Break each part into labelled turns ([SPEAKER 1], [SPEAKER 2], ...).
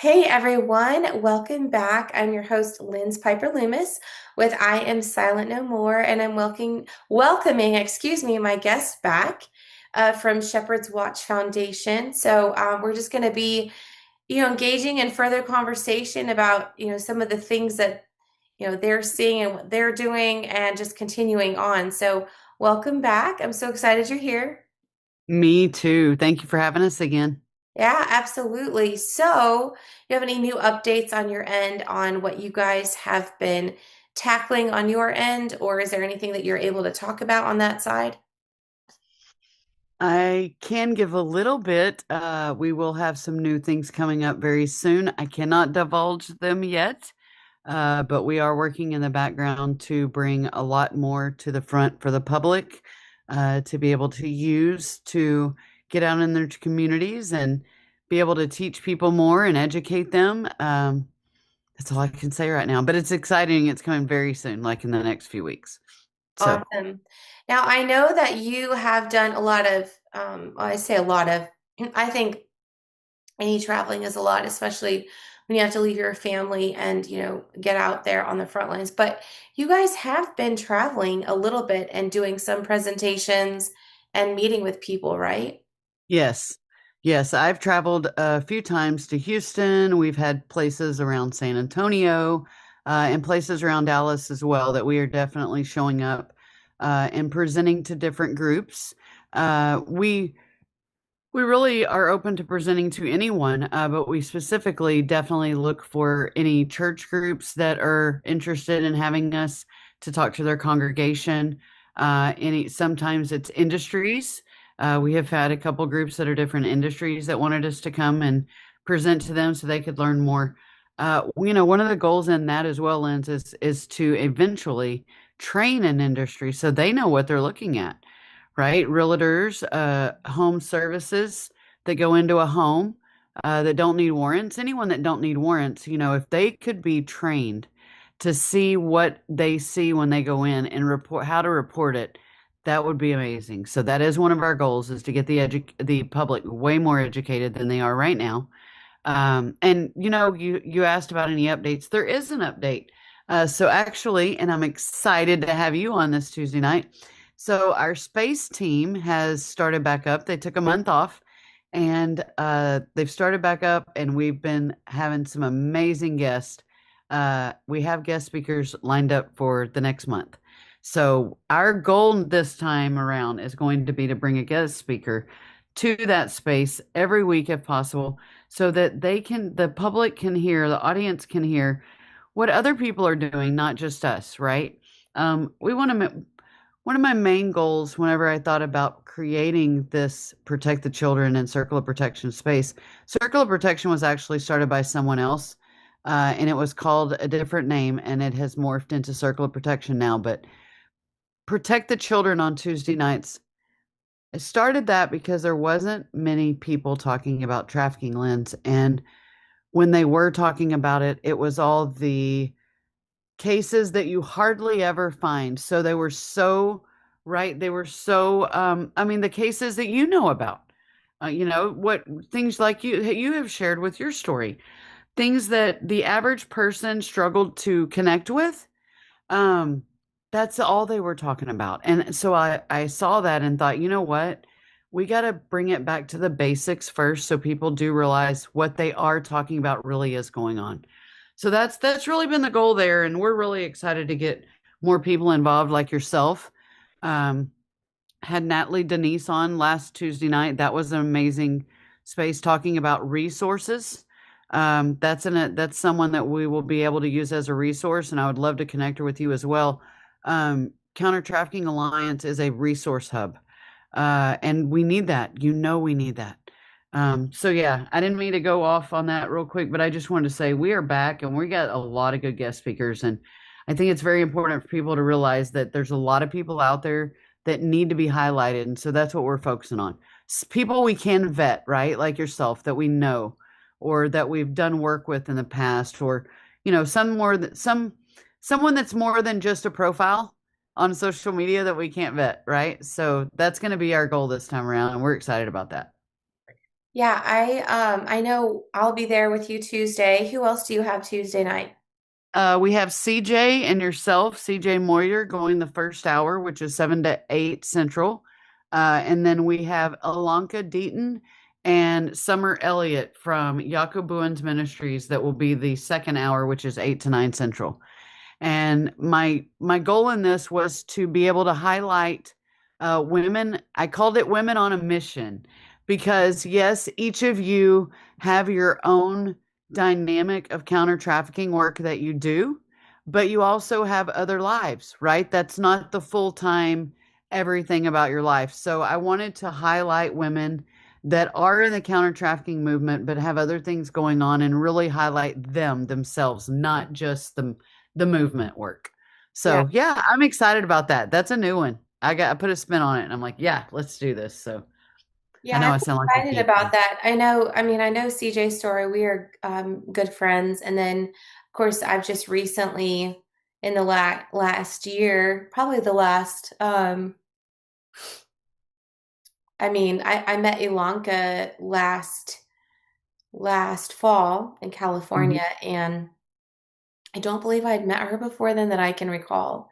[SPEAKER 1] Hey everyone, welcome back. I'm your host, Lynz Piper-Loomis with I Am Silent No More, and I'm welcoming, my guest back from Shepherd's Watch Foundation. We're just going to be, engaging in further conversation about, some of the things that, they're seeing and what they're doing and just continuing on. So welcome back. I'm so excited you're here.
[SPEAKER 2] Me too. Thank you for having us again.
[SPEAKER 1] Yeah, absolutely. So, you have any new updates on your end on what you guys have been tackling on your end, or is there anything that you're able to talk about on that side?
[SPEAKER 2] I can give a little bit. We will have some new things coming up very soon. I cannot divulge them yet, but we are working in the background to bring a lot more to the front for the public to be able to use to get out in their communities and be able to teach people more and educate them. That's all I can say right now, but it's exciting. It's coming very soon, like in the next few weeks. So.
[SPEAKER 1] Awesome. Now, I know that you have done a lot of, well, I say a lot of, I think any traveling is a lot, especially when you have to leave your family and, get out there on the front lines. But you guys have been traveling a little bit and doing some presentations and meeting with people, right?
[SPEAKER 2] Yes. Yes, I've traveled a few times to Houston. We've had places around San Antonio, and places around Dallas as well that we are definitely showing up and presenting to different groups. We really are open to presenting to anyone, but we specifically definitely look for any church groups that are interested in having us to talk to their congregation. Any sometimes it's industries. We have had a couple groups that are different industries that wanted us to come and present to them so they could learn more. One of the goals in that as well, Lynn, is to eventually train an industry so they know what they're looking at, right? Realtors, home services that go into a home that don't need warrants. Anyone that don't need warrants, if they could be trained to see what they see when they go in and report how to report it, that would be amazing. So that is one of our goals is to get the public way more educated than they are right now. And you asked about any updates. There is an update. So actually, and I'm excited to have you on this Tuesday night. So our space team has started back up. They took a month off, and they've started back up, and we've been having some amazing guests. We have guest speakers lined up for the next month. So our goal this time around is going to be to bring a guest speaker to that space every week if possible so that the public can hear, the audience can hear what other people are doing, not just us, right? We want to, one of my main goals whenever I thought about creating this Protect the Children and Circle of Protection space, Circle of Protection was actually started by someone else, and it was called a different name, and it has morphed into Circle of Protection now. But Protect the Children on Tuesday nights, I started that because there wasn't many people talking about trafficking, Lens, and when they were talking about it, it was all the cases that you hardly ever find. So they were so right. They were so, I mean, the cases that you know about, what things like you have shared with your story, things that the average person struggled to connect with. Um, that's all they were talking about. And so I saw that and thought, you know what? We got to bring it back to the basics first so people do realize what they are talking about really is going on. So that's really been the goal there, and we're really excited to get more people involved like yourself. Um, had Natalie Denise on last Tuesday night. That was an amazing space talking about resources. That's someone that we will be able to use as a resource, and I would love to connect her with you as well. Counter Trafficking Alliance is a resource hub, and we need that. We need that. So yeah, I didn't mean to go off on that real quick, but I just wanted to say we are back and we got a lot of good guest speakers. And I think it's very important for people to realize that there's a lot of people out there that need to be highlighted. And so that's what we're focusing on. People we can vet, right? Like yourself that we know or that we've done work with in the past, or, someone that's more than just a profile on social media that we can't vet, right? So that's going to be our goal this time around. And we're excited about that.
[SPEAKER 1] Yeah, I know I'll be there with you Tuesday. Who else do you have Tuesday night?
[SPEAKER 2] We have CJ and yourself, CJ Moyer, going the first hour, which is 7 to 8 Central. And then we have Alanka Deaton and Summer Elliott from Yakobuans Ministries that will be the second hour, which is 8 to 9 Central. And my goal in this was to be able to highlight women. I called it Women on a Mission because, yes, each of you have your own dynamic of counter trafficking work that you do, but you also have other lives, right? That's not the full time everything about your life. So I wanted to highlight women that are in the counter trafficking movement but have other things going on and really highlight them themselves, not just the movement work.
[SPEAKER 1] Yeah.
[SPEAKER 2] So yeah, I'm excited about that. That's a new one. I put a spin on it and I'm like, yeah, let's do this. So I
[SPEAKER 1] Yeah,
[SPEAKER 2] know
[SPEAKER 1] I'm
[SPEAKER 2] I sound like a
[SPEAKER 1] excited
[SPEAKER 2] geek.
[SPEAKER 1] about that. I know CJ's story. We are good friends. And then, of course, I've just recently, in the last year, probably the last, I met Ilanka last fall in California,
[SPEAKER 2] Mhm.
[SPEAKER 1] and I don't believe I'd met her before then that I can recall.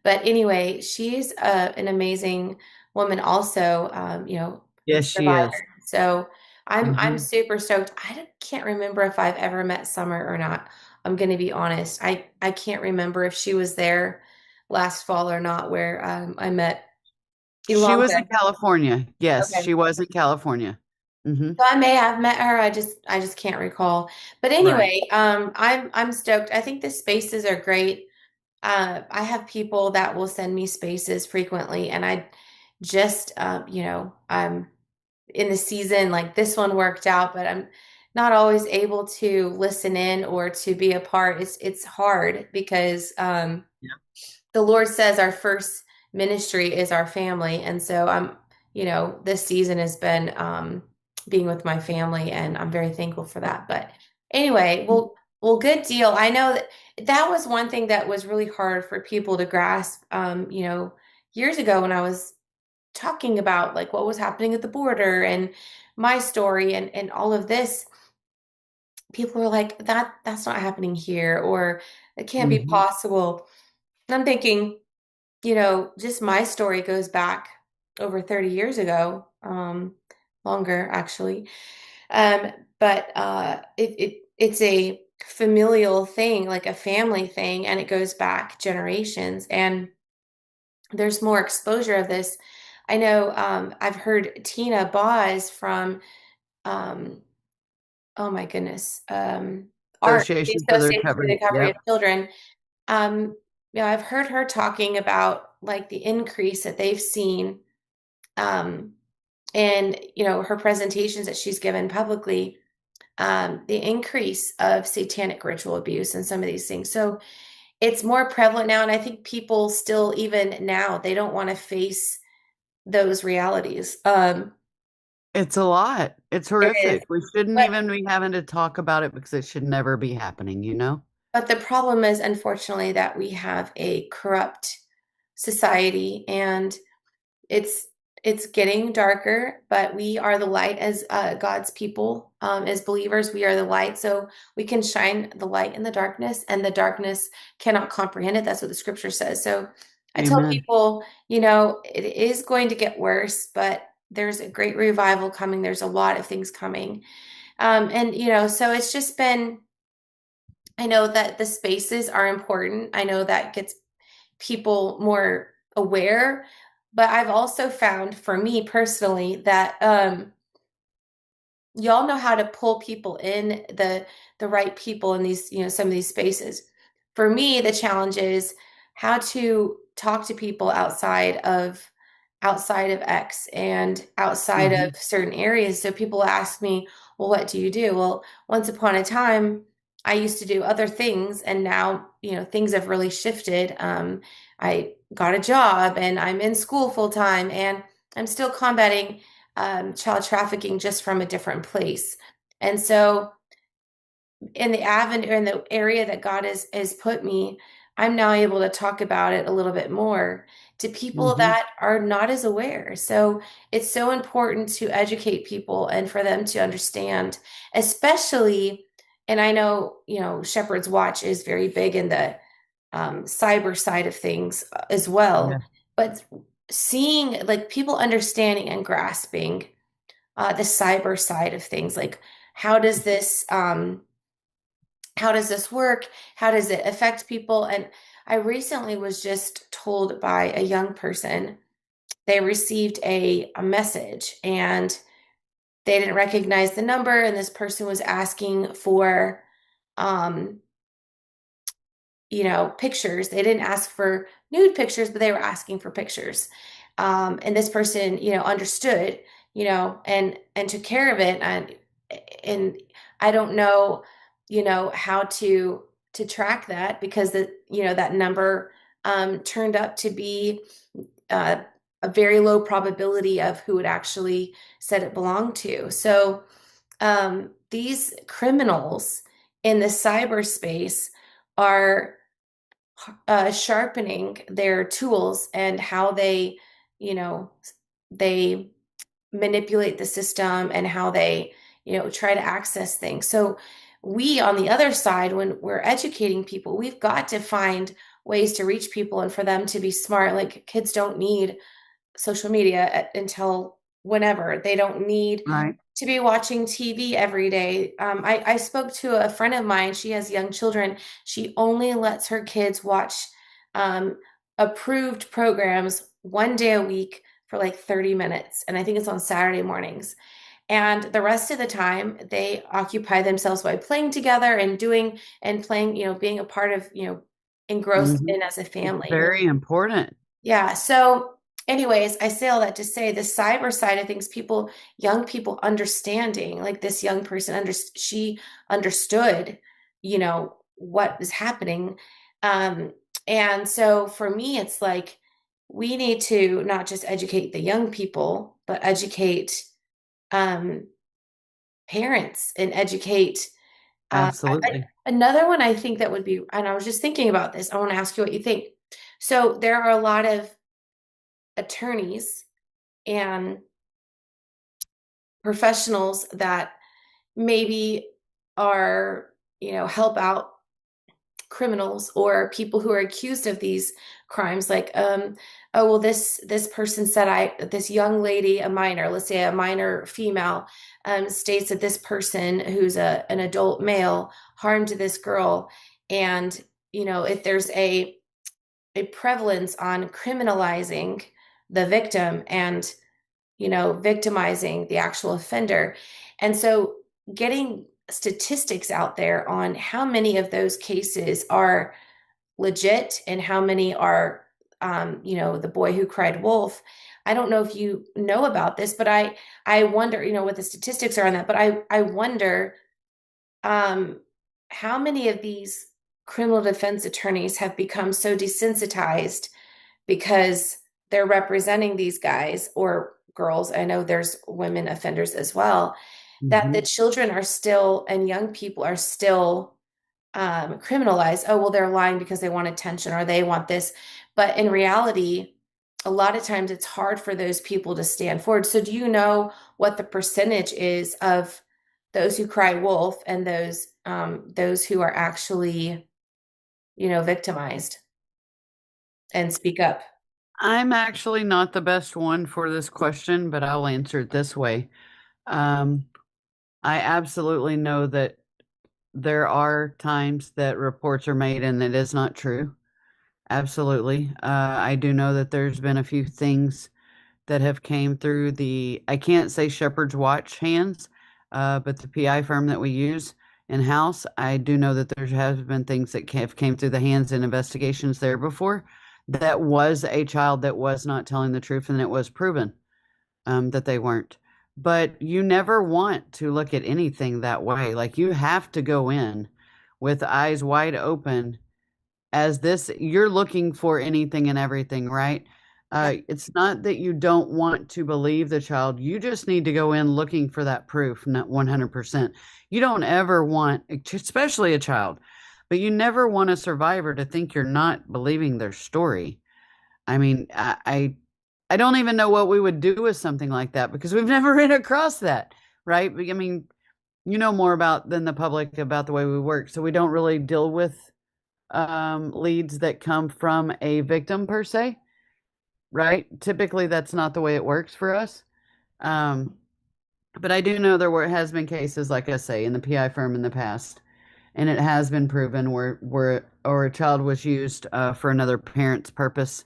[SPEAKER 1] But anyway, she's an amazing woman also,
[SPEAKER 2] Yes, she is.
[SPEAKER 1] survivor. So I'm
[SPEAKER 2] Hmm.
[SPEAKER 1] super stoked. Can't remember if I've ever met Summer or not. I'm going to be honest. I can't remember if she was there last fall or not, where I met
[SPEAKER 2] She was
[SPEAKER 1] Ilanka.
[SPEAKER 2] in California. Yes,
[SPEAKER 1] Okay.
[SPEAKER 2] she was in California. Hmm.
[SPEAKER 1] So I may have met her. I just can't recall. But
[SPEAKER 2] Right.
[SPEAKER 1] anyway, I'm stoked. I think the spaces are great. I have people that will send me spaces frequently, and I just, I'm in the season like this one worked out, but I'm not always able to listen in or to be a part. It's hard because the Lord says our first ministry is our family. And so this season has been being with my family, and I'm very thankful for that. But anyway, well, good deal. I know that was one thing that was really hard for people to grasp, years ago when I was talking about like what was happening at the border and my story and all of this. People were like, that's not happening here, or it can't be
[SPEAKER 2] Hmm.
[SPEAKER 1] possible. And I'm thinking, just my story goes back over 30 years ago, longer actually. Um, but it's a familial thing, like a family thing, and it goes back generations. And there's more exposure of this. I know I've heard Tina Boz from um, oh my goodness, ARC, the
[SPEAKER 2] Association for the
[SPEAKER 1] Association for the
[SPEAKER 2] Recovery.
[SPEAKER 1] Recovery of
[SPEAKER 2] Yep.
[SPEAKER 1] Children. Um, I've heard her talking about like the increase that they've seen, um, and her presentations that she's given publicly, the increase of satanic ritual abuse and some of these things. So it's more prevalent now, and I think people still, even now, they don't want to face those realities.
[SPEAKER 2] It's a lot. It's
[SPEAKER 1] It is,
[SPEAKER 2] horrific. We shouldn't
[SPEAKER 1] but
[SPEAKER 2] even be having to talk about it because it should never be happening, you know?
[SPEAKER 1] but the problem is, unfortunately, that we have a corrupt society, and it's it's getting darker, but we are the light as God's people, as believers. We are the light, so we can shine the light in the darkness, and the darkness cannot comprehend it. That's what the scripture says. So I tell
[SPEAKER 2] Amen.
[SPEAKER 1] people, it is going to get worse, but there's a great revival coming. There's a lot of things coming, and so it's just been. I know that the spaces are important. I know that gets people more aware, but I've also found for me personally that y'all know how to pull people in, the right people in these, some of these spaces. For me, the challenge is how to talk to people outside of X and outside of
[SPEAKER 2] Hmm.
[SPEAKER 1] certain areas. So people ask me, well, what do you do? Well, once upon a time, I used to do other things, and now, things have really shifted. I got a job, and I'm in school full time, and I'm still combating child trafficking, just from a different place. And so, in the area that God has put me, I'm now able to talk about it a little bit more to people
[SPEAKER 2] Hmm.
[SPEAKER 1] that are not as aware. So it's so important to educate people and for them to understand, especially, and I know, Shepherd's Watch is very big in the cyber side of things as well,
[SPEAKER 2] Yeah.
[SPEAKER 1] but seeing like people understanding and grasping the cyber side of things, like how does this how does this work? How does it affect people? And I recently was just told by a young person they received a message and they didn't recognize the number, and this person was asking for um, pictures. They didn't ask for nude pictures, but they were asking for pictures. And this person, understood, and took care of it. And I don't know, how to track that because that number turned up to be uh, a very low probability of who it actually said it belonged to. So these criminals in the cyberspace are sharpening their tools and how you know, they manipulate the system and how they, try to access things. So we, on the other side, when we're educating people, we've got to find ways to reach people and for them to be smart. Like kids don't need social media until whenever. They don't need
[SPEAKER 2] Right.
[SPEAKER 1] to be watching TV every day. I spoke to a friend of mine. She has young children. She only lets her kids watch um, approved programs one day a week for like 30 minutes. And I think it's on Saturday mornings. And the rest of the time, they occupy themselves by playing together and doing and playing, being a part of, engrossed
[SPEAKER 2] Hmm.
[SPEAKER 1] in as a
[SPEAKER 2] It's
[SPEAKER 1] family.
[SPEAKER 2] very important.
[SPEAKER 1] Yeah. So, anyways, I say all that to say the cyber side of things, young people understanding, like this young person she understood, what was happening. Um, and so for me, it's like we need to not just educate the young people, but educate um, parents and educate.
[SPEAKER 2] Absolutely.
[SPEAKER 1] Another one I think that would be, and I was just thinking about this. I want to ask you what you think. So there are a lot of attorneys and professionals that maybe are, help out criminals or people who are accused of these crimes like oh well this person said I this young lady, a minor, let's say a minor female, states that this person who's an adult male harmed this girl. And if there's a prevalence on criminalizing the victim and victimizing the actual offender. And so getting statistics out there on how many of those cases are legit and how many are, the boy who cried wolf. I don't know if you know about this, but I wonder, what the statistics are on that, but I wonder um, how many of these criminal defense attorneys have become so desensitized because they're representing these guys or girls. I know there's women offenders as well, that the
[SPEAKER 2] Hmm.
[SPEAKER 1] children are still and young people are still criminalized. Oh, well, they're lying because they want attention or they want this. But in reality, a lot of times it's hard for those people to stand forward. So, do you know what the percentage is of those who cry wolf and those who are actually, victimized and speak up?
[SPEAKER 2] I'm actually not the best one for this question, but I'll answer it this way. Um, I absolutely know that there are times that reports are made and it is not true. Absolutely. I do know that there's been a few things that have came through I can't say Shepherd's Watch hands, but the PI firm that we use in house. I do know that there have been things that have came through the hands in investigations there before. That was a child that was not telling the truth, and it was proven that they weren't. But you never want to look at anything that way. Like you have to go in with eyes wide open as this you're looking for anything and everything, right?
[SPEAKER 1] Yeah.
[SPEAKER 2] It's not that you don't want to believe the child. You just need to go in looking for that proof, not 100%. You don't ever want, especially a child. but you never want a survivor to think you're not believing their story. I mean, I don't even know what we would do with something like that because we've never ran across that, right? I mean, you know more about than the public about the way we work, so we don't really deal with leads that come from a victim per se, right? Typically, that's not the way it works for us. Um, but I do know has been cases, like I say, in the PI firm in the past, and it has been proven where or a child was used for another parent's purpose,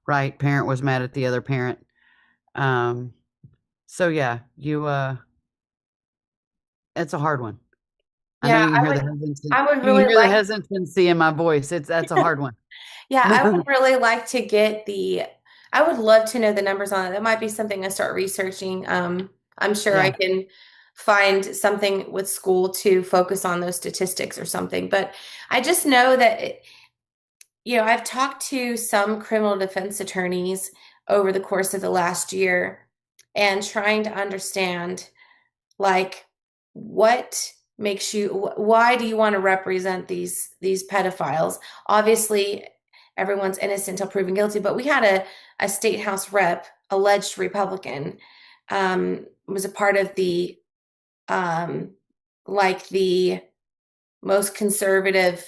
[SPEAKER 2] right? Parent was mad at the other parent. Um, so yeah, it's a hard one. I know
[SPEAKER 1] Yeah,
[SPEAKER 2] you can hear
[SPEAKER 1] I would
[SPEAKER 2] you can
[SPEAKER 1] really
[SPEAKER 2] hear the
[SPEAKER 1] like,
[SPEAKER 2] hesitancy in my voice. That's a hard one.
[SPEAKER 1] yeah, I would really like to get I would love to know the numbers on it. That might be something I start researching. I'm sure I
[SPEAKER 2] Yeah,
[SPEAKER 1] can find something with school to focus on those statistics or something. But I just know that, I've talked to some criminal defense attorneys over the course of the last year and trying to understand, like, what makes you, why do you want to represent these pedophiles? Obviously, everyone's innocent until proven guilty, but we had a state house rep, alleged Republican, was a part of um, the most conservative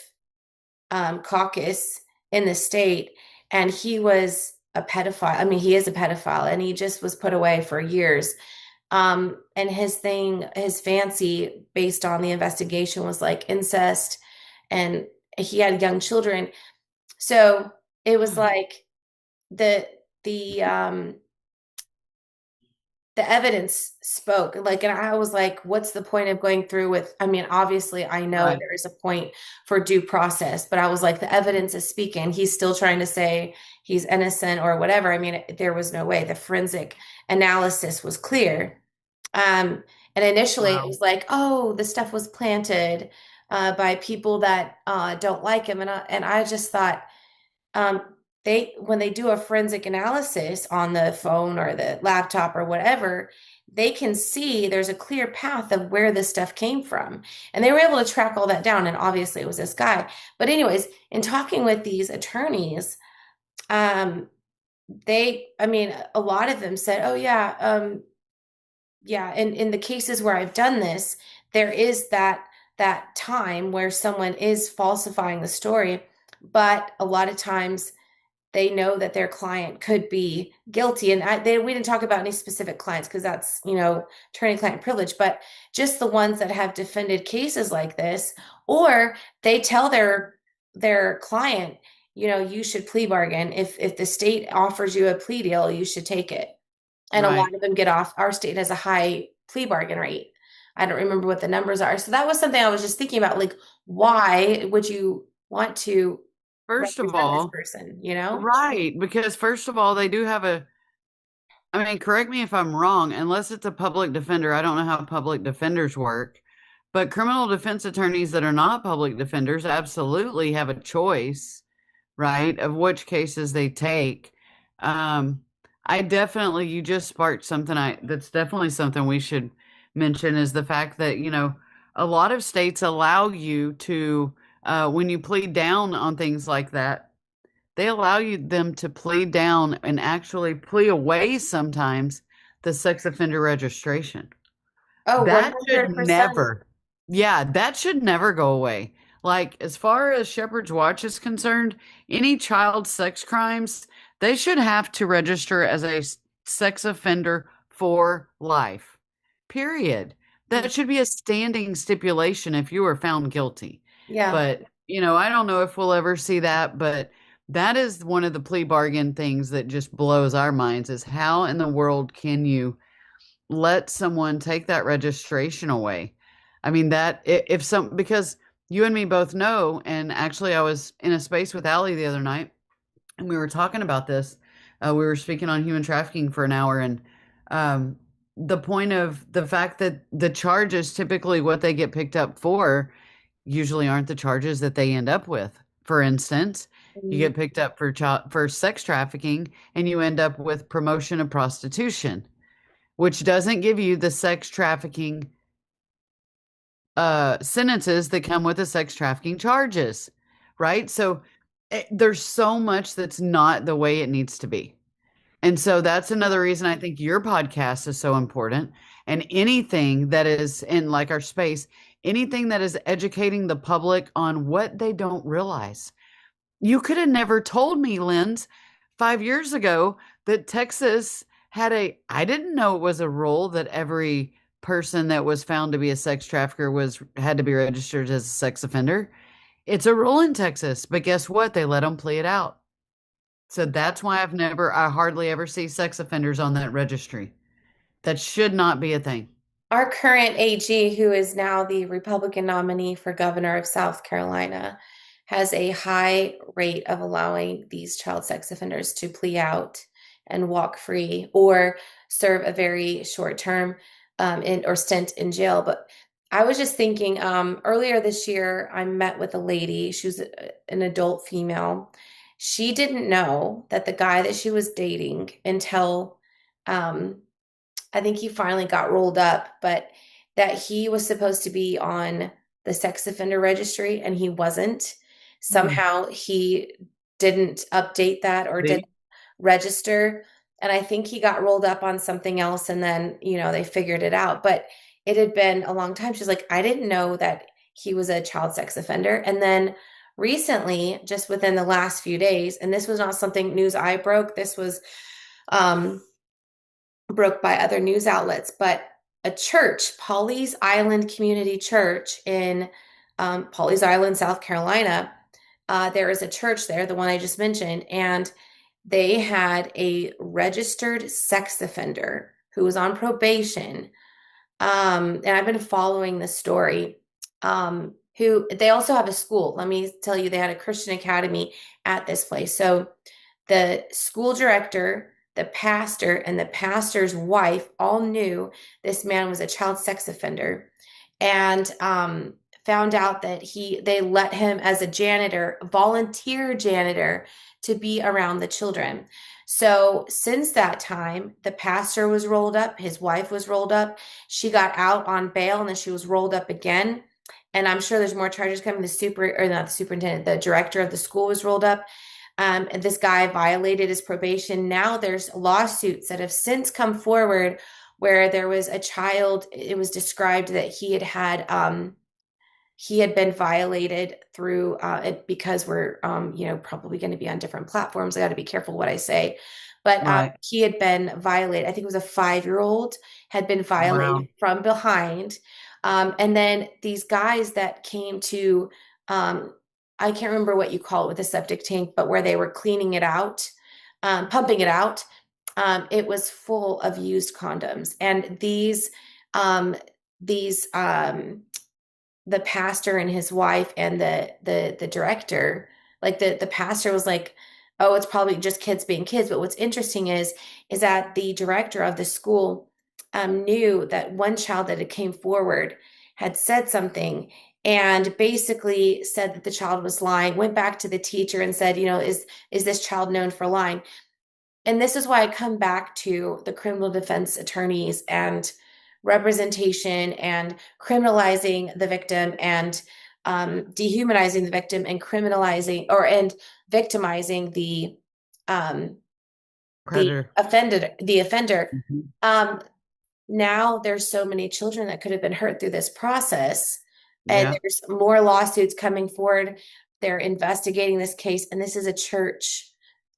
[SPEAKER 1] caucus in the state, and he was a pedophile. I mean, he is a pedophile, and he just was put away for years. And his fancy based on the investigation was like incest, and he had young children. So it was like the the um the evidence spoke, like, and I was like, what's the point of going through with, I mean, obviously I know
[SPEAKER 2] right.
[SPEAKER 1] there is a point for due process, but I was like, the evidence is speaking. He's still trying to say he's innocent or whatever. I mean, there was no way. The forensic analysis was clear. And initially it
[SPEAKER 2] Wow.
[SPEAKER 1] was like, oh, the stuff was planted by people that don't like him, and I just thought, um, when they do a forensic analysis on the phone or the laptop or whatever, they can see there's a clear path of where this stuff came from. And they were able to track all that down. And obviously it was this guy. But anyways, in talking with these attorneys, um, I mean, a lot of them said, oh yeah, yeah. And in the cases where I've done this, there is that time where someone is falsifying the story, but a lot of times they know that their client could be guilty. And we didn't talk about any specific clients because that's, attorney-client privilege, but just the ones that have defended cases like this, or they tell their client, you should plea bargain. If the state offers you a plea deal, you should take it. And a
[SPEAKER 2] Right.
[SPEAKER 1] lot of them get off. Our state has a high plea bargain rate. I don't remember what the numbers are. So that was something I was just thinking about, like, why would you want to
[SPEAKER 2] First of
[SPEAKER 1] represent this
[SPEAKER 2] all,
[SPEAKER 1] person?
[SPEAKER 2] right, because first of all, they do have I mean, correct me if I'm wrong, unless it's a public defender. I don't know how public defenders work, but criminal defense attorneys that are not public defenders absolutely have a choice, right, of which cases they take. Um, I definitely, you just sparked something that's definitely something we should mention is the fact that, a lot of states allow you to, when you plead down on things like that, they allow them to plead down and actually plea away sometimes the sex offender registration.
[SPEAKER 1] Oh,
[SPEAKER 2] That should
[SPEAKER 1] 100%.
[SPEAKER 2] never, yeah, that should never go away. Like, as far as Shepherd's Watch is concerned, any child sex crimes, they should have to register as a sex offender for life. Period.
[SPEAKER 1] Mm.
[SPEAKER 2] That should be a standing stipulation if you are found guilty.
[SPEAKER 1] Yeah.
[SPEAKER 2] But, I don't know if we'll ever see that, but that is one of the plea bargain things that just blows our minds is how in the world can you let someone take that registration away? I mean, if some, because you and me both know, and actually, I was in a space with Allie the other night, and we were talking about this. We were speaking on human trafficking for an hour, and um, the point of the fact that the charges typically what they get picked up for usually aren't the charges that they end up with. For instance, you
[SPEAKER 1] Mhm.
[SPEAKER 2] get picked up for sex trafficking, and you end up with promotion of prostitution, which doesn't give you the sex trafficking sentences that come with the sex trafficking charges, right? So there's so much that's not the way it needs to be. And so that's another reason I think your podcast is so important. And anything that is in like our space, anything that is educating the public on what they don't realize. You could have never told me, Lynz, 5 years ago that Texas had I didn't know it was a rule that every person that was found to be a sex trafficker had to be registered as a sex offender. It's a rule in Texas, but guess what? They let them play it out. So that's why I hardly ever see sex offenders on that registry. That should not be a thing.
[SPEAKER 1] Our current AG, who is now the Republican nominee for governor of South Carolina, has a high rate of allowing these child sex offenders to plea out and walk free or serve a very short term in or stint in jail. But I was just thinking, earlier this year, I met with a lady. She was an adult female. She didn't know that the guy that she was dating until um, I think he finally got rolled up, but that he was supposed to be on the sex offender registry and he wasn't.
[SPEAKER 2] Hmm.
[SPEAKER 1] Somehow he didn't update that or didn't
[SPEAKER 2] See?
[SPEAKER 1] register. And I think he got rolled up on something else and then, they figured it out. But it had been a long time. She's like, I didn't know that he was a child sex offender. And then recently, just within the last few days, and this was not something news I broke, this was um broke by other news outlets, but a church, Pawleys Island Community Church in Pawleys Island, South Carolina, there is a church there, the one I just mentioned, and they had a registered sex offender who was on probation. And I've been following this story. Who they also have a school. Let me tell you, they had a Christian academy at this place. So the school director, the pastor, and the pastor's wife all knew this man was a child sex offender and found out that they let him as a janitor, volunteer janitor, to be around the children. So since that time, the pastor was rolled up, his wife was rolled up. She got out on bail and then she was rolled up again. And I'm sure there's more charges coming. The super, or not the superintendent, the director of the school was rolled up. And this guy violated his probation. Now there's lawsuits that have since come forward where there was a child. It was described that he had been violated through because we're probably going to be on different platforms. I got to be careful what I say, but
[SPEAKER 2] Right.
[SPEAKER 1] he had been violated. I think it was a 5-year-old had been violated
[SPEAKER 2] Wow.
[SPEAKER 1] from behind, and then these guys that came to I can't remember what you call it with a septic tank, but where they were cleaning it out, pumping it out. It was full of used condoms, and um, these the pastor and his wife and the director, like the pastor was like, oh, it's probably just kids being kids. But what's interesting is that the director of the school knew that one child that had came forward had said something and basically said that the child was lying, went back to the teacher and said, is this child known for lying? And this is why I come back to the criminal defense attorneys and representation and criminalizing the victim and dehumanizing the victim and criminalizing and victimizing um,
[SPEAKER 2] Predator.
[SPEAKER 1] the offender.
[SPEAKER 2] Mhm.
[SPEAKER 1] Um, Now there's so many children that could have been hurt through this process, and
[SPEAKER 2] Yeah.
[SPEAKER 1] there's more lawsuits coming forward. They're investigating this case, and this is a church.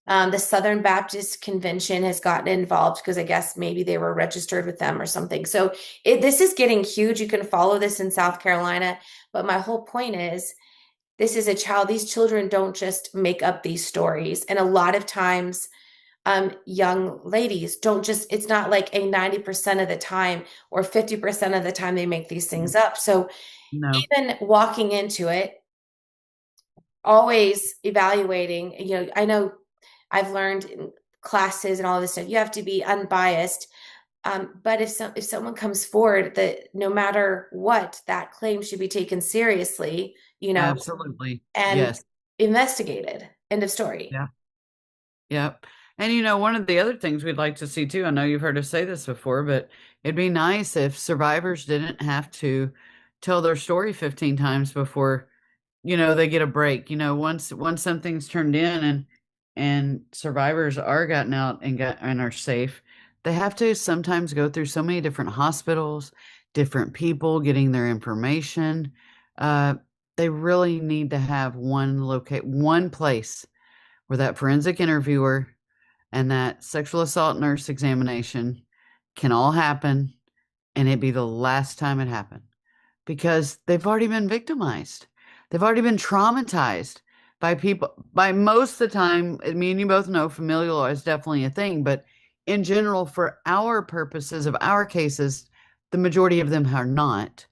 [SPEAKER 1] The Southern Baptist Convention has gotten involved because I guess maybe they were registered with them or something. So this is getting huge. You can follow this in South Carolina. But my whole point is this is a child. These children don't just make up these stories. And a lot of times, young ladies don't just, it's not like a 90% of the time or 50% of the time they make these things up. So
[SPEAKER 2] No,
[SPEAKER 1] even walking into it, always evaluating, I know I've learned in classes and all this stuff, you have to be unbiased. But if someone comes forward, that no matter what, that claim should be taken seriously,
[SPEAKER 2] absolutely.
[SPEAKER 1] and
[SPEAKER 2] Yes.
[SPEAKER 1] investigated. End of story.
[SPEAKER 2] Yeah. Yep. And one of the other things we'd like to see too, I know you've heard us say this before, but it'd be nice if survivors didn't have to tell their story 15 times before, they get a break. Once something's turned in and survivors are gotten out and are safe, they have to sometimes go through so many different hospitals, different people getting their information. Uh, they really need to have one place where that forensic interviewer and that sexual assault nurse examination can all happen and it be the last time it happened because they've already been victimized. They've already been traumatized by people. By most of the time, me and you both know familial law is definitely a thing, but in general, for our purposes of our cases, the majority of them are not.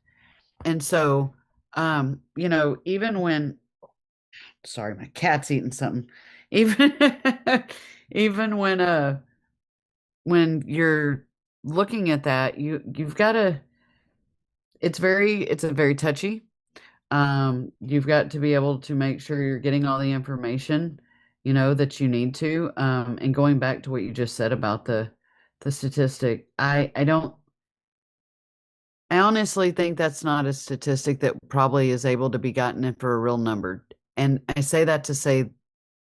[SPEAKER 2] And so, even when, sorry, my cat's eating something. Even, even when you're looking at that, you've got to, it's a very touchy. You've got to be able to make sure you're getting all the information, that you need to. And going back to what you just said about the statistic, I honestly think that's not a statistic that probably is able to be gotten in for a real number. And I say that to say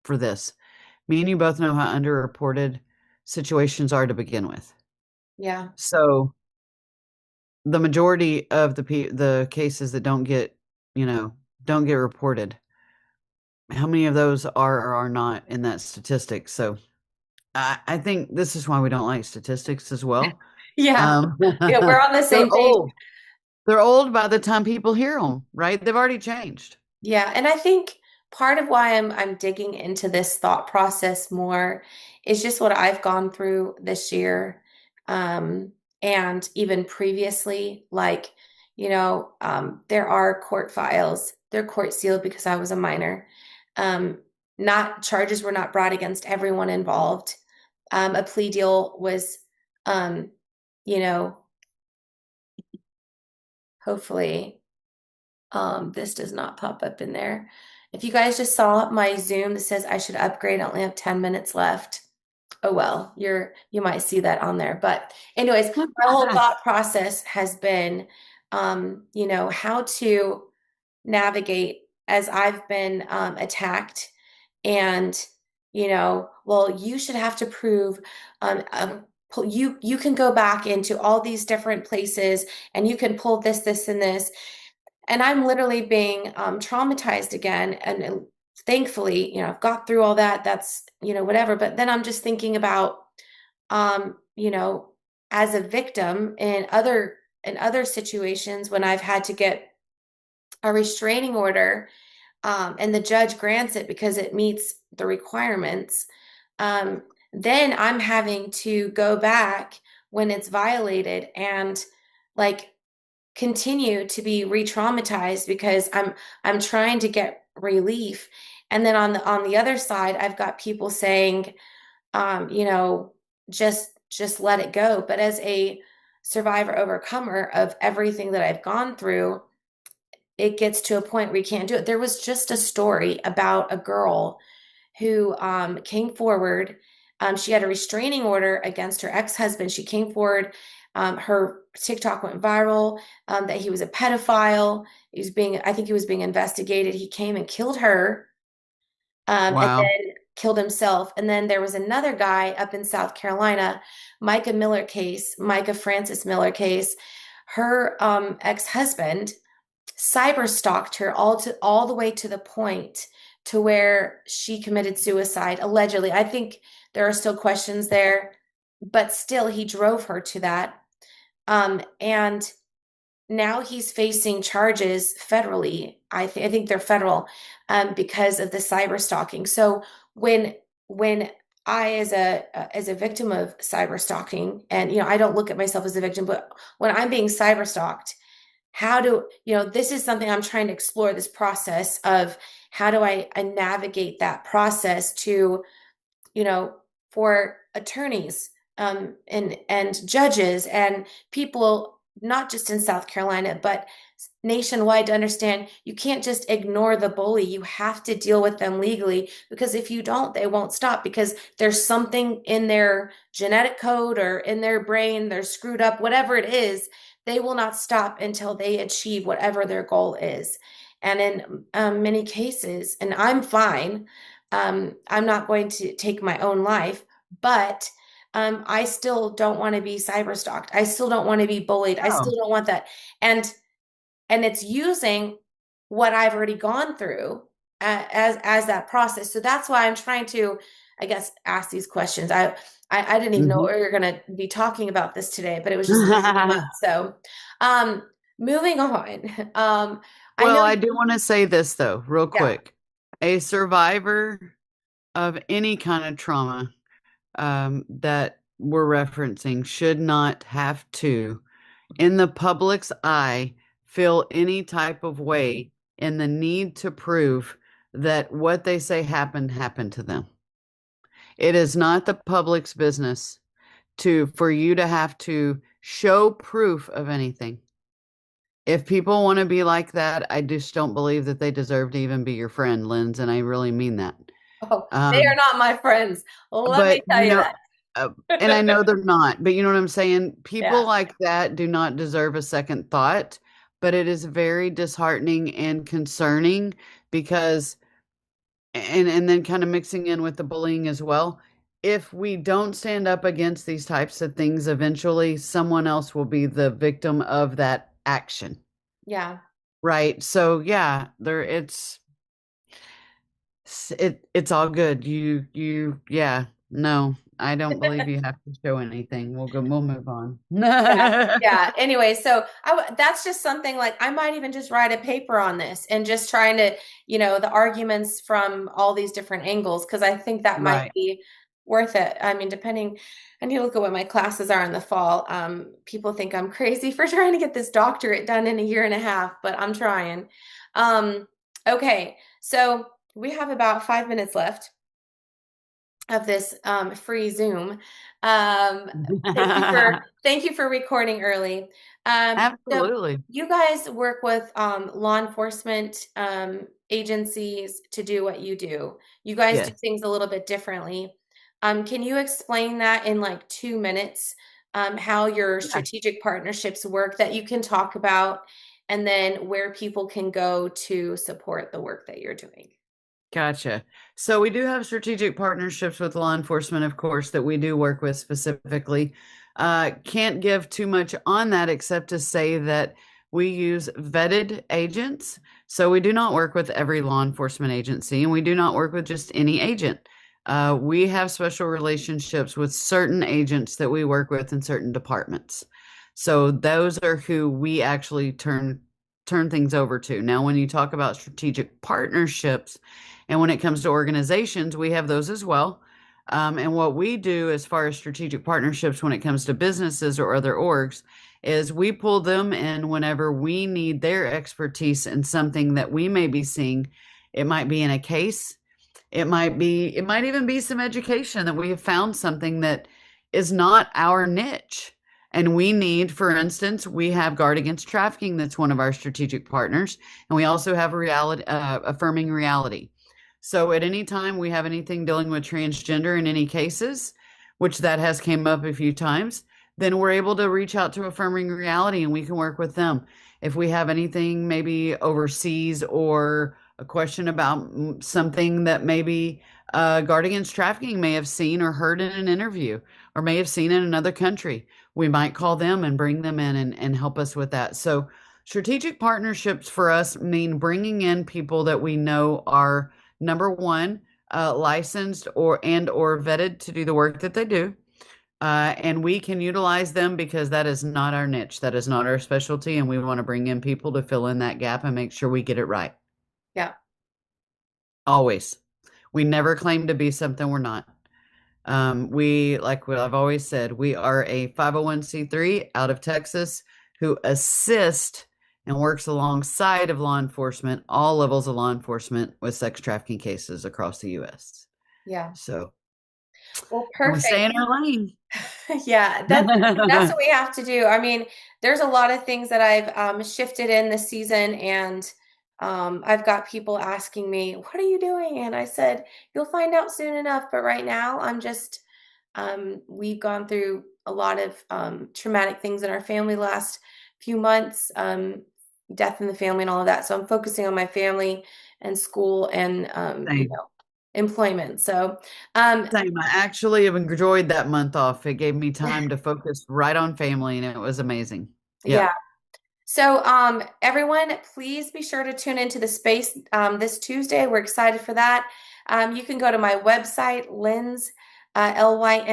[SPEAKER 2] for this, me and you both know how underreported situations are to begin with.
[SPEAKER 1] Yeah.
[SPEAKER 2] So the majority of the cases that don't get reported, how many of those are or are not in that statistic? So I think this is why we don't like statistics as well.
[SPEAKER 1] Yeah.
[SPEAKER 2] Um,
[SPEAKER 1] Yeah, we're on the same
[SPEAKER 2] they're
[SPEAKER 1] page.
[SPEAKER 2] old. They're old by the time people hear them, right? They've already changed.
[SPEAKER 1] Yeah, and I think part of why I'm digging into this thought process more is just what I've gone through this year, um, and even previously. Like, there are court files. They're court sealed because I was a minor. Um, not charges were not brought against everyone involved. A plea deal was, um, you know, hopefully. This does not pop up in there. If you guys just saw my Zoom that says I should upgrade, I only have 10 minutes left. Oh well, you might see that on there. But anyways, my whole thought process has been how to navigate as I've been attacked and well, you should have to prove you can go back into all these different places and you can pull this and this, and I'm literally being traumatized again. And thankfully, I've got through all that. That's, whatever. But then I'm just thinking about, um, you know, as a victim in other situations when I've had to get a restraining order, and the judge grants it because it meets the requirements. Um, then I'm having to go back when it's violated and like continue to be re-traumatized because I'm trying to get relief. And then on the other side, I've got people saying, um, you know, just let it go. But as a survivor overcomer of everything that I've gone through, it gets to a point where you can't do it. There was just a story about a girl who came forward. She had a restraining order against her ex-husband. She came forward. Her TikTok went viral, that he was a pedophile. I think he was being investigated. He came and killed her, and
[SPEAKER 2] Wow.
[SPEAKER 1] then killed himself. And then there was another guy up in South Carolina, Micah Francis Miller case. Her ex-husband cyber stalked her all the way to the point to where she committed suicide allegedly. I think there are still questions there, but still he drove her to that. And now he's facing charges federally. I think they're federal, because of the cyber stalking. So when I, as a victim of cyber stalking, and I don't look at myself as a victim, but when I'm being cyber stalked, this is something I'm trying to explore, this process of how do I navigate that process to, for attorneys, and judges and people, not just in South Carolina, but nationwide, to understand you can't just ignore the bully. You have to deal with them legally, because if you don't, they won't stop, because there's something in their genetic code or in their brain, they're screwed up, whatever it is, they will not stop until they achieve whatever their goal is. And in many cases, and I'm fine, I'm not going to take my own life, but I still don't want to be cyber stalked. I still don't want to be bullied. I still
[SPEAKER 2] Oh.
[SPEAKER 1] don't want that. And it's using what I've already gone through as that process. So that's why I'm trying to, I guess, ask these questions. I didn't even know
[SPEAKER 2] Mhm.
[SPEAKER 1] we were going to be talking about this today, but it was just something that came up. So, um, moving on. I know,
[SPEAKER 2] Well, I do want to say this though, real
[SPEAKER 1] yeah.
[SPEAKER 2] quick. A survivor of any kind of trauma that we're referencing should not have to, in the public's eye, feel any type of way in the need to prove that what they say happened to them. It is not the public's business to for you to have to show proof of anything. If people want to be like that, I just don't believe that they deserve to even be your friend, Lynz, and I really mean that.
[SPEAKER 1] Oh, they are
[SPEAKER 2] Um,
[SPEAKER 1] not my friends. Let me
[SPEAKER 2] but
[SPEAKER 1] tell
[SPEAKER 2] you
[SPEAKER 1] you
[SPEAKER 2] know,
[SPEAKER 1] that.
[SPEAKER 2] uh, and I know they're not, but you know what I'm saying? People
[SPEAKER 1] Yeah.
[SPEAKER 2] like that do not deserve a second thought, but it is very disheartening and concerning because and then kind of mixing in with the bullying as well. If we don't stand up against these types of things, eventually someone else will be the victim of that action.
[SPEAKER 1] Yeah.
[SPEAKER 2] Right. So yeah, it's all good. Yeah. No, I don't believe you have to show anything. We'll move on.
[SPEAKER 1] Yeah. Yeah. Anyway, so that's just something like I might even just write a paper on this and just trying to, the arguments from all these different angles, because I think that might
[SPEAKER 2] Right.
[SPEAKER 1] be worth it. I mean, depending, I need to look at what my classes are in the fall. People think I'm crazy for trying to get this doctorate done in a year and a half, but I'm trying. Um, okay. So we have about 5 minutes left of this free Zoom. Um, thank you for recording early. So
[SPEAKER 2] Absolutely.
[SPEAKER 1] you guys work with law enforcement agencies to do what you do. You guys do
[SPEAKER 2] Yes.
[SPEAKER 1] things a little bit differently. Can you explain that in like 2 minutes? How your
[SPEAKER 2] Yeah.
[SPEAKER 1] strategic partnerships work that you can talk about, and then where people can go to support the work that you're doing.
[SPEAKER 2] Gotcha. So we do have strategic partnerships with law enforcement, of course, that we do work with specifically. Can't give too much on that except to say that we use vetted agents. So we do not work with every law enforcement agency, and we do not work with just any agent. We have special relationships with certain agents that we work with in certain departments. So those are who we actually turn things over to. Now, when you talk about strategic partnerships, and when it comes to organizations, we have those as well. And what we do as far as strategic partnerships when it comes to businesses or other orgs is we pull them in whenever we need their expertise in something that we may be seeing. It might be in a case, it might even be some education that we have found something that is not our niche. And we need, for instance, we have Guard Against Trafficking, that's one of our strategic partners. And we also have reality, Affirming Reality. So at any time we have anything dealing with transgender in any cases, which that has came up a few times, then we're able to reach out to Affirming Reality and we can work with them. If we have anything maybe overseas or a question about something that maybe Guard Against Trafficking may have seen or heard in an interview or may have seen in another country, we might call them and bring them in and help us with that. So strategic partnerships for us mean bringing in people that we know are number one, licensed or vetted to do the work that they do. And we can utilize them because that is not our niche. That is not our specialty. And we want to bring in people to fill in that gap and make sure we get it right.
[SPEAKER 1] Yeah.
[SPEAKER 2] Always. We never claim to be something we're not. Like what I've always said, we are a 501c3 out of Texas who assist and works alongside of law enforcement, all levels of law enforcement with sex trafficking cases across the U.S.
[SPEAKER 1] Yeah.
[SPEAKER 2] So,
[SPEAKER 1] Well,
[SPEAKER 2] and we stay
[SPEAKER 1] perfect.
[SPEAKER 2] in our lane.
[SPEAKER 1] Yeah, that's what we have to do. I mean, there's a lot of things that I've shifted in this season, and I've got people asking me, "What are you doing?" And I said, "You'll find out soon enough." But right now, I'm just we've gone through a lot of traumatic things in our family the last few months, death in the family and all of that. So I'm focusing on my family and school and
[SPEAKER 2] Same.
[SPEAKER 1] employment. So um,
[SPEAKER 2] Same. I actually have enjoyed that month off. It gave me time to focus right on family, and it was amazing.
[SPEAKER 1] yeah.
[SPEAKER 2] Yep.
[SPEAKER 1] So, everyone, please be sure to tune into the space this Tuesday. We're excited for that. You can go to my website, Lynz, lynz.ai,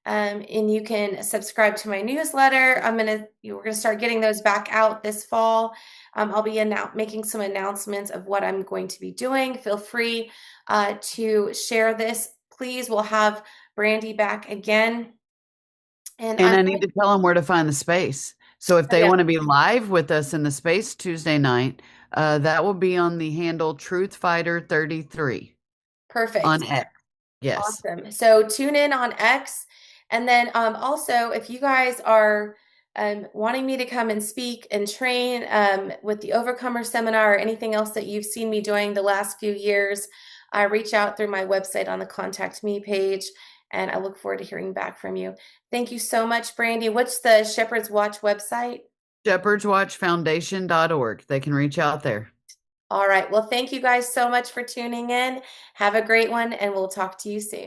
[SPEAKER 1] and you can subscribe to my newsletter. We're gonna start getting those back out this fall. I'll be making some announcements of what I'm going to be doing. Feel free to share this. Please, we'll have Brandy back again, and
[SPEAKER 2] And
[SPEAKER 1] I'm
[SPEAKER 2] I need to tell them where to find the space. So if they
[SPEAKER 1] yeah,
[SPEAKER 2] want to be live with us in the space Tuesday night, that will be on the handle Truth Fighter 33
[SPEAKER 1] perfect.
[SPEAKER 2] on X. Yes.
[SPEAKER 1] Awesome. So tune in on X. And then also, if you guys are wanting me to come and speak and train with the Overcomer Seminar or anything else that you've seen me doing the last few years, reach out through my website on the Contact Me page. And I look forward to hearing back from you. Thank you so much, Brandy. What's the Shepherd's Watch website?
[SPEAKER 2] ShepherdsWatchFoundation.org. They can reach out there.
[SPEAKER 1] All right. Well, thank you guys so much for tuning in. Have a great one, and we'll talk to you soon.